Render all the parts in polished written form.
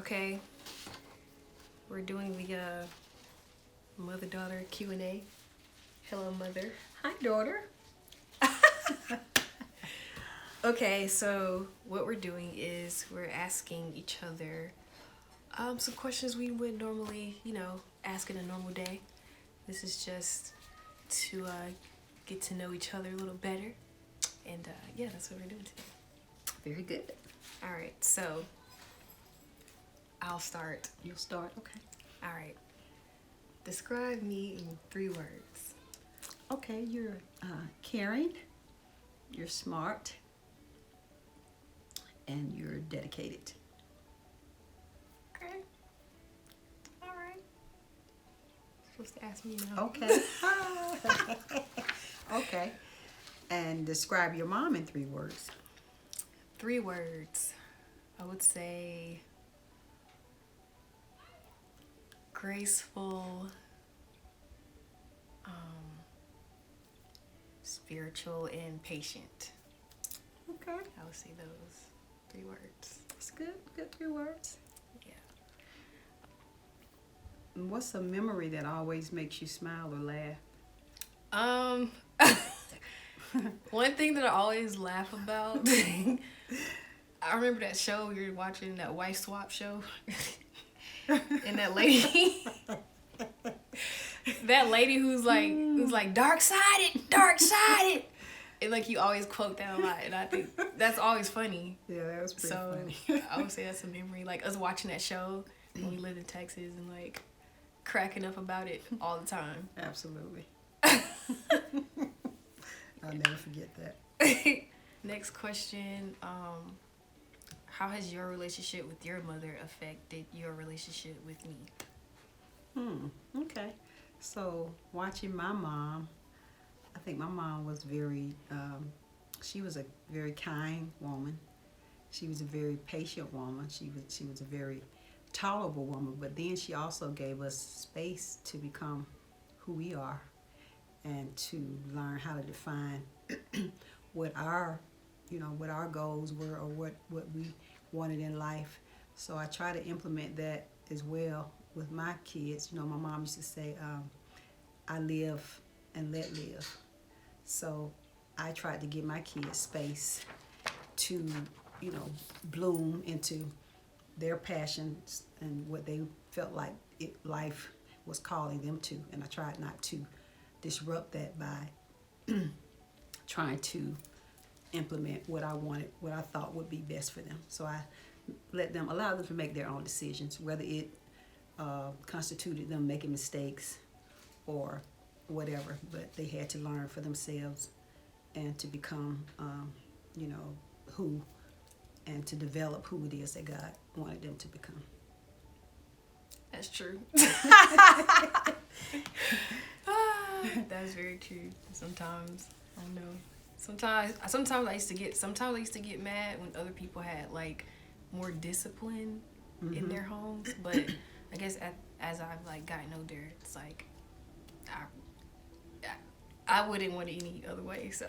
Okay, we're doing the mother-daughter Q&A. Hello, mother. Hi, daughter. Okay, so what we're doing is we're asking each other some questions we would normally, ask in a normal day. This is just to get to know each other a little better. And yeah, that's what we're doing today. Very good. All right, so I'll start. You'll start. Okay. All right. Describe me in 3 words. Okay, you're caring, you're smart, and you're dedicated. Okay. All right. Supposed to ask me now. Okay. Okay. And describe your mom in 3 words. 3 words. I would say graceful, spiritual, and patient. Okay. I would say those 3 words. That's good. Good 3 words. Yeah. And what's a memory that always makes you smile or laugh? One thing that I always laugh about, I remember that show we were watching, that wife swap show. And that lady, who's like dark sided. And like you always quote that a lot, and I think that's always funny. Yeah, that was pretty funny. I would say that's a memory. Like us watching that show when we lived in Texas and like cracking up about it all the time. Absolutely. I'll never forget that. Next question. How has your relationship with your mother affected your relationship with me? Okay. So watching my mom, I think my mom was very, she was a very kind woman. She was a very patient woman. She was a very tolerable woman, but then she also gave us space to become who we are and to learn how to define what our goals were, or what we wanted in life. So I try to implement that as well with my kids. My mom used to say, I live and let live. So I tried to give my kids space to, bloom into their passions and what they felt like life was calling them to. And I tried not to disrupt that by trying to implement what I wanted, what I thought would be best for them. So I allowed them to make their own decisions, whether it constituted them making mistakes or whatever, but they had to learn for themselves and to become, who, and to develop who it is that God wanted them to become. That's true. That's very true. Sometimes, I don't know. Sometimes I used to get mad when other people had like more discipline in their homes, but I guess as I've like gotten older, it's like I wouldn't want it any other way. So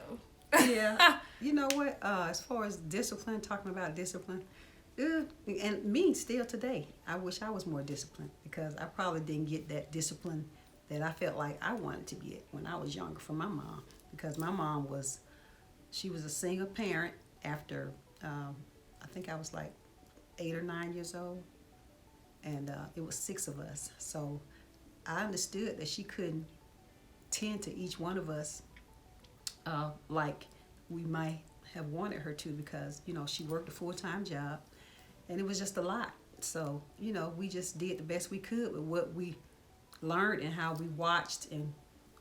yeah, you know what? As far as discipline, talking about discipline, and me still today, I wish I was more disciplined, because I probably didn't get that discipline that I felt like I wanted to get when I was younger from my mom, because my mom was a single parent after I think I was like 8 or 9 years old, and it was 6 of us. So I understood that she couldn't tend to each one of us like we might have wanted her to, because she worked a full-time job, and it was just a lot. So we just did the best we could with what we learned and how we watched and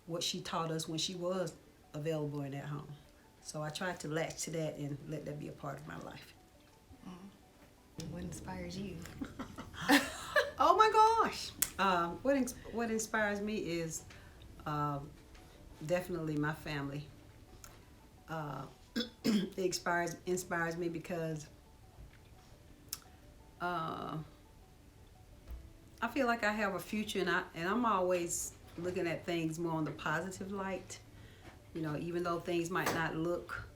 what she taught us when she was available in that home. So I tried to latch to that and let that be a part of my life. What inspires you? Oh my gosh! What inspires me is definitely my family. It inspires me because I feel like I have a future, and I'm always looking at things more on the positive light. Even though things might not look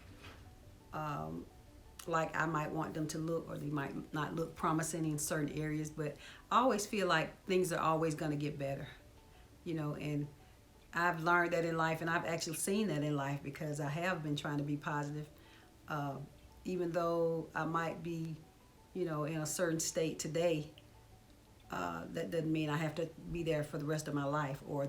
like I might want them to look, or they might not look promising in certain areas, but I always feel like things are always going to get better, you know, and I've learned that in life, and I've actually seen that in life because I have been trying to be positive. Even though I might be, you know, in a certain state today, that doesn't mean I have to be there for the rest of my life, or,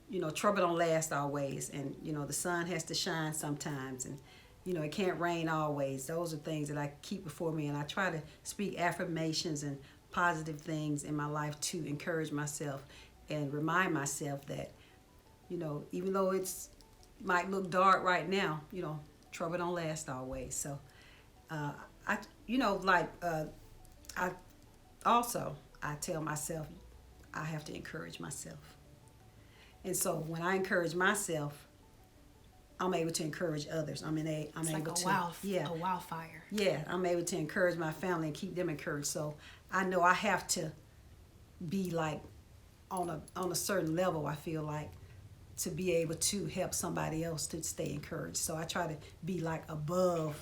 you know, trouble don't last always, and, you know, the sun has to shine sometimes, and, you know, it can't rain always. Those are things that I keep before me, and I try to speak affirmations and positive things in my life to encourage myself and remind myself that, you know, even though it's might look dark right now, you know, trouble don't last always. So, I, you know, like, I tell myself I have to encourage myself. And so when I encourage myself, I'm able to encourage others. I'm like able to, a wildfire. Yeah, I'm able to encourage my family and keep them encouraged. So I know I have to be like on a certain level, I feel like, to be able to help somebody else to stay encouraged. So I try to be like above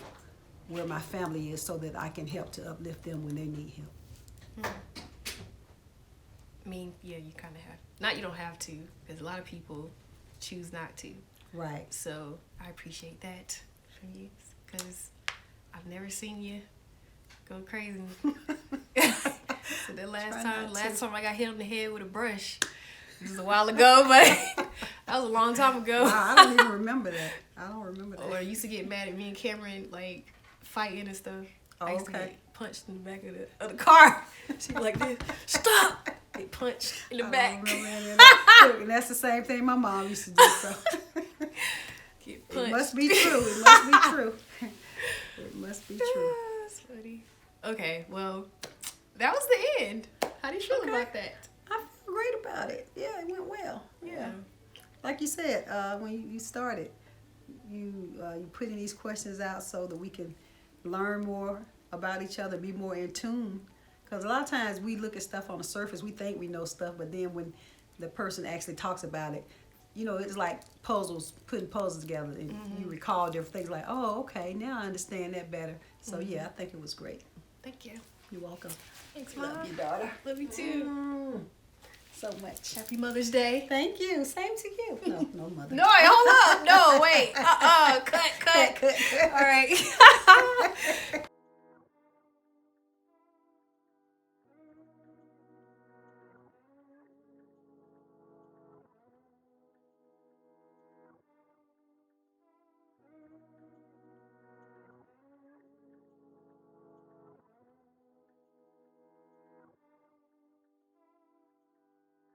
where my family is so that I can help to uplift them when they need help. I mean, yeah, you kind of have. Not you don't have to, because a lot of people choose not to. Right. So I appreciate that from you, because I've never seen you go crazy. So the last time I got hit on the head with a brush, it was a while ago, but that was a long time ago. Wow, I don't even remember that. Or I used to get mad at me and Cameron, like, fighting and stuff. I used to get punched in the back of the car. She'd be like this, stop! Get punched in the back. And that's the same thing my mom used to do. So get punched. It must be true. It must be true. It must be true. That's funny. Okay, well, that was the end. How do you feel about that? I feel great about it. Yeah, it went well. Yeah. Like you said, when you started, you putting these questions out so that we can learn more about each other, be more in tune. Because a lot of times we look at stuff on the surface, we think we know stuff, but then when the person actually talks about it, you know, it's like putting puzzles together, and you recall different things like, oh, okay, now I understand that better. So yeah, I think it was great. Thank you. You're welcome. Thanks, Mom. Love you, daughter. Love you too. So much. Happy Mother's Day. Thank you. Same to you. No mother. No, hold up. No, wait. Cut. All right.